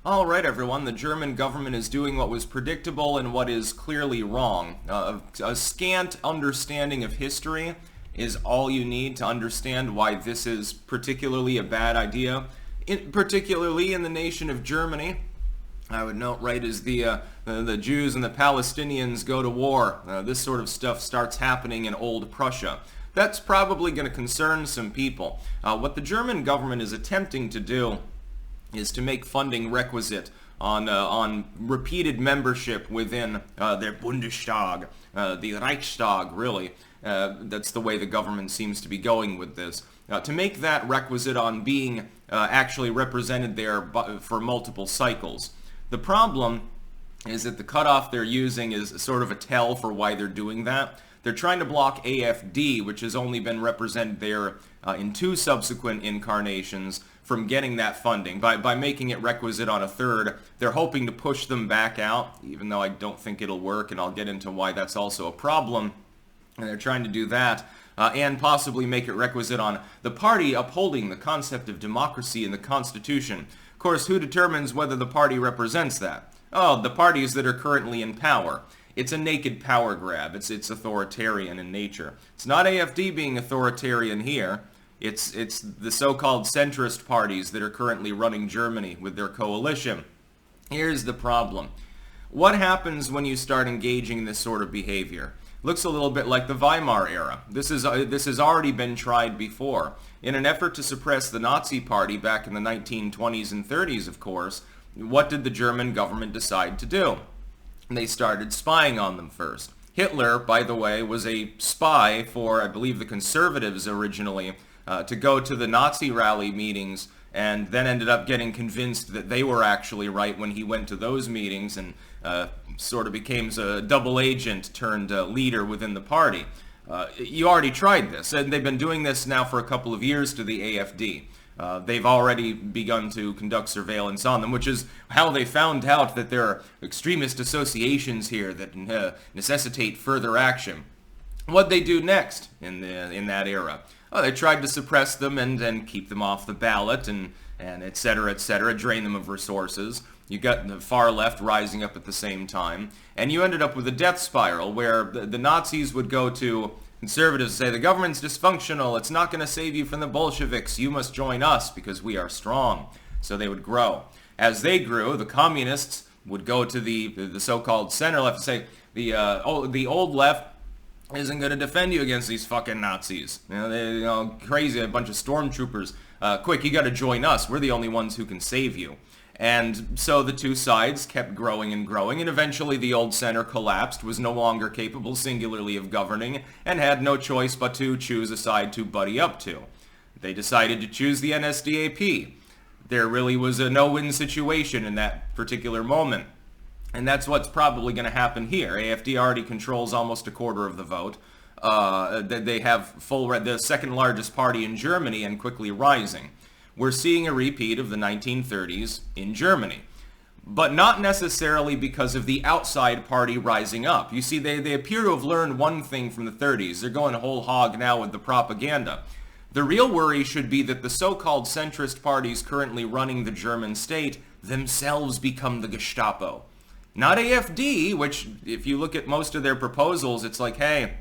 All right, everyone. The German government is doing what was predictable and what is clearly wrong. A scant understanding of history is all you need to understand why this is particularly a bad idea, particularly in the nation of Germany. I would note, right, as the Jews and the Palestinians go to war, this sort of stuff starts happening in old Prussia. That's probably going to concern some people. What the German government is attempting to do is to make funding requisite on repeated membership within their Bundestag, the Reichstag, really. That's the way the government seems to be going with this. To make that requisite on being actually represented there for multiple cycles. The problem is that the cutoff they're using is sort of a tell for why they're doing that. They're trying to block AfD, which has only been represented there in 2 subsequent incarnations, from getting that funding. By making it requisite on a third, they're hoping to push them back out, even though I don't think it'll work, and I'll get into why that's also a problem. And they're trying to do that, and possibly make it requisite on the party upholding the concept of democracy in the Constitution. Of course, who determines whether the party represents that? Oh, the parties that are currently in power. It's a naked power grab. It's authoritarian in nature. It's not AfD being authoritarian here. It's the so-called centrist parties that are currently running Germany with their coalition. Here's the problem. What happens when you start engaging in this sort of behavior? Looks a little bit like the Weimar era. This has already been tried before. In an effort to suppress the Nazi Party back in the 1920s and 30s, of course, what did the German government decide to do? They started spying on them first. Hitler, by the way, was a spy for, I believe, the conservatives originally, to go to the Nazi rally meetings, and then ended up getting convinced that they were actually right when he went to those meetings, and sort of became a double agent turned leader within the party. You already tried this, and they've been doing this now for a couple of years to the AfD. They've already begun to conduct surveillance on them, which is how they found out that there are extremist associations here that necessitate further action. What'd they do next in that era? Oh, they tried to suppress them and keep them off the ballot and et cetera, drain them of resources. You got the far left rising up at the same time, and you ended up with a death spiral where the Nazis would go to conservatives and say, the government's dysfunctional, it's not going to save you from the Bolsheviks, you must join us because we are strong. So they would grow. As they grew, the communists would go to the so-called center left and say, the old left isn't going to defend you against these fucking Nazis. They're crazy, a bunch of stormtroopers. Quick, you got to join us. We're the only ones who can save you. And so the two sides kept growing and growing, and eventually the old center collapsed, was no longer capable singularly of governing, and had no choice but to choose a side to buddy up to. They decided to choose the NSDAP. There really was a no-win situation in that particular moment. And that's what's probably going to happen here. AfD already controls almost a quarter of the vote. They have the second largest party in Germany and quickly rising. We're seeing a repeat of the 1930s in Germany. But not necessarily because of the outside party rising up. You see, they appear to have learned one thing from the 30s. They're going whole hog now with the propaganda. The real worry should be that the so-called centrist parties currently running the German state themselves become the Gestapo. Not AfD, which, if you look at most of their proposals, it's like, hey,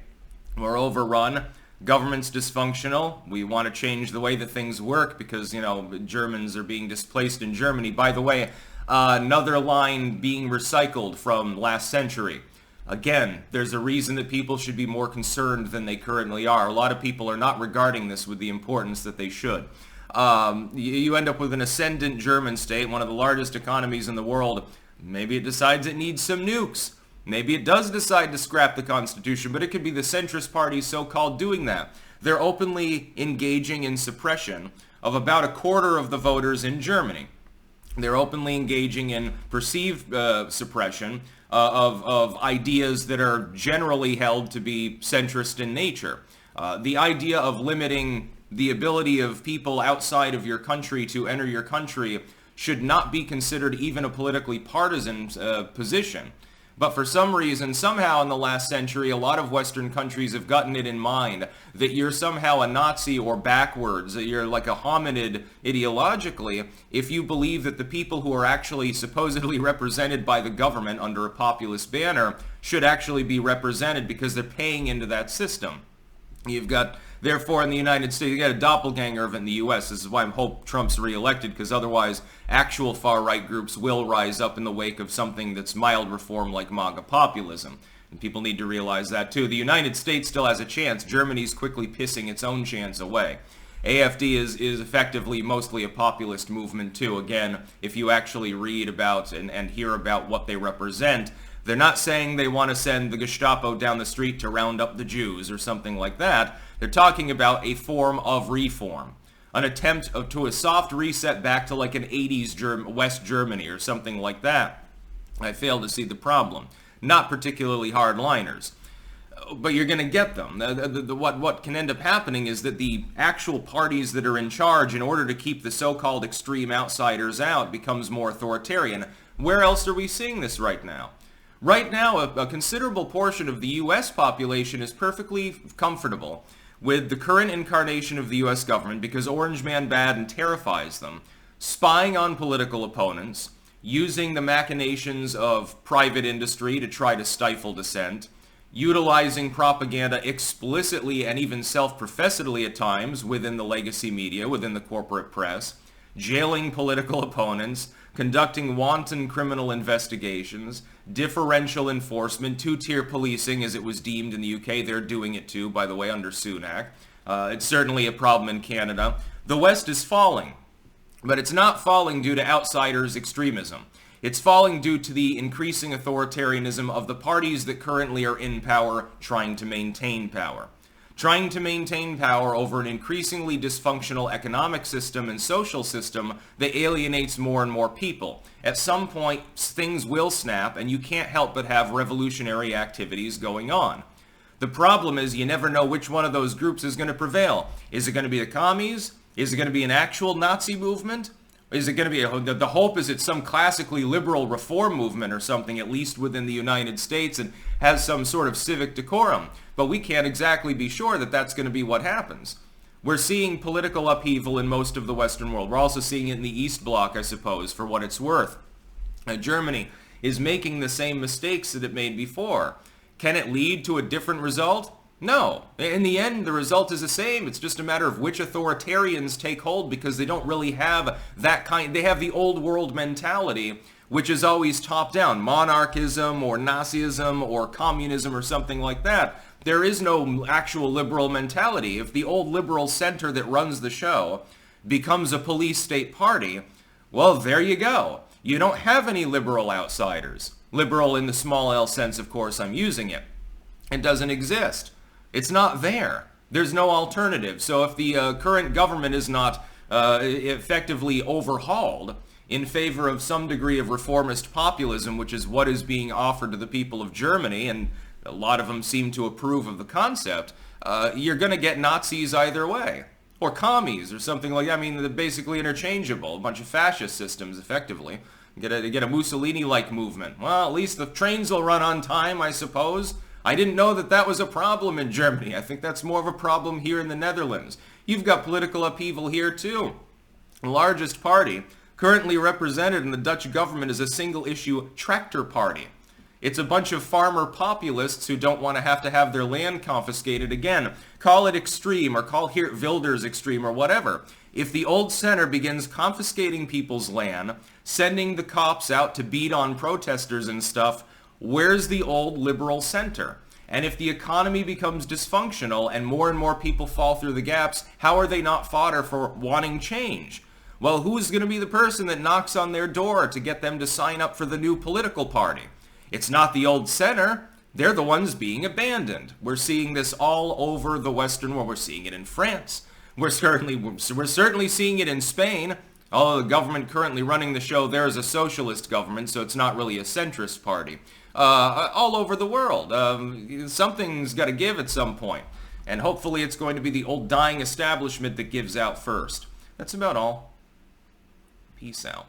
we're overrun. Government's dysfunctional. We want to change the way that things work because, Germans are being displaced in Germany. By the way, another line being recycled from last century. Again, there's a reason that people should be more concerned than they currently are. A lot of people are not regarding this with the importance that they should. You end up with an ascendant German state, one of the largest economies in the world. Maybe it decides it needs some nukes. Maybe it does decide to scrap the Constitution, but it could be the centrist parties so-called doing that. They're openly engaging in suppression of about a quarter of the voters in Germany. They're openly engaging in perceived suppression of ideas that are generally held to be centrist in nature. The idea of limiting the ability of people outside of your country to enter your country should not be considered even a politically partisan position. But for some reason, somehow in the last century, a lot of Western countries have gotten it in mind that you're somehow a Nazi or backwards, that you're like a hominid ideologically, if you believe that the people who are actually supposedly represented by the government under a populist banner should actually be represented because they're paying into that system. You've got, therefore, in the United States, you got a doppelganger of it in the U.S. This is why I hope Trump's reelected, because otherwise actual far-right groups will rise up in the wake of something that's mild reform like MAGA populism. And people need to realize that, too. The United States still has a chance. Germany's quickly pissing its own chance away. AfD is effectively mostly a populist movement, too. Again, if you actually read about and hear about what they represent, they're not saying they want to send the Gestapo down the street to round up the Jews or something like that. They're talking about a form of reform, an attempt to a soft reset back to like an 80s West Germany or something like that. I fail to see the problem. Not particularly hardliners, but you're going to get them. What can end up happening is that the actual parties that are in charge, in order to keep the so-called extreme outsiders out, becomes more authoritarian. Where else are we seeing this right now? Right now, a considerable portion of the U.S. population is perfectly comfortable with the current incarnation of the U.S. government because Orange Man bad and terrifies them, spying on political opponents, using the machinations of private industry to try to stifle dissent, utilizing propaganda explicitly and even self-professedly at times within the legacy media, within the corporate press, jailing political opponents, conducting wanton criminal investigations, differential enforcement, two-tier policing as it was deemed in the UK. They're doing it too, by the way, under Sunak. It's certainly a problem in Canada. The West is falling, but it's not falling due to outsiders' extremism. It's falling due to the increasing authoritarianism of the parties that currently are in power trying to maintain power. Trying to maintain power over an increasingly dysfunctional economic system and social system that alienates more and more people. At some point, things will snap, and you can't help but have revolutionary activities going on. The problem is you never know which one of those groups is going to prevail. Is it going to be the commies? Is it going to be an actual Nazi movement? Is it going to be, the hope is it's some classically liberal reform movement or something, at least within the United States, and has some sort of civic decorum. But we can't exactly be sure that that's going to be what happens. We're seeing political upheaval in most of the Western world. We're also seeing it in the East Bloc, I suppose, for what it's worth. Germany is making the same mistakes that it made before. Can it lead to a different result? No. In the end, the result is the same. It's just a matter of which authoritarians take hold, because they don't really have that kind. They have the old world mentality, which is always top-down. Monarchism or Nazism or communism or something like that. There is no actual liberal mentality. If the old liberal center that runs the show becomes a police state party, well, there you go. You don't have any liberal outsiders. Liberal in the small L sense, of course, I'm using it. It doesn't exist. It's not there. There's no alternative. So if the current government is not effectively overhauled in favor of some degree of reformist populism, which is what is being offered to the people of Germany, and a lot of them seem to approve of the concept, you're going to get Nazis either way. Or commies or something like that. I mean, they're basically interchangeable. A bunch of fascist systems, effectively. Get a Mussolini-like movement. Well, at least the trains will run on time, I suppose. I didn't know that that was a problem in Germany. I think that's more of a problem here in the Netherlands. You've got political upheaval here too. The largest party currently represented in the Dutch government is a single-issue tractor party. It's a bunch of farmer populists who don't want to have their land confiscated again. Call it extreme, or call Geert Wilders extreme, or whatever. If the old center begins confiscating people's land, sending the cops out to beat on protesters and stuff, where's the old liberal center? And if the economy becomes dysfunctional and more people fall through the gaps, how are they not fodder for wanting change? Well, who's going to be the person that knocks on their door to get them to sign up for the new political party? It's not the old center. They're the ones being abandoned. We're seeing this all over the Western world. We're seeing it in France. We're certainly seeing it in Spain. Although the government currently running the show there is a socialist government, so it's not really a centrist party. All over the world. Something's got to give at some point. And hopefully it's going to be the old dying establishment that gives out first. That's about all. Peace out.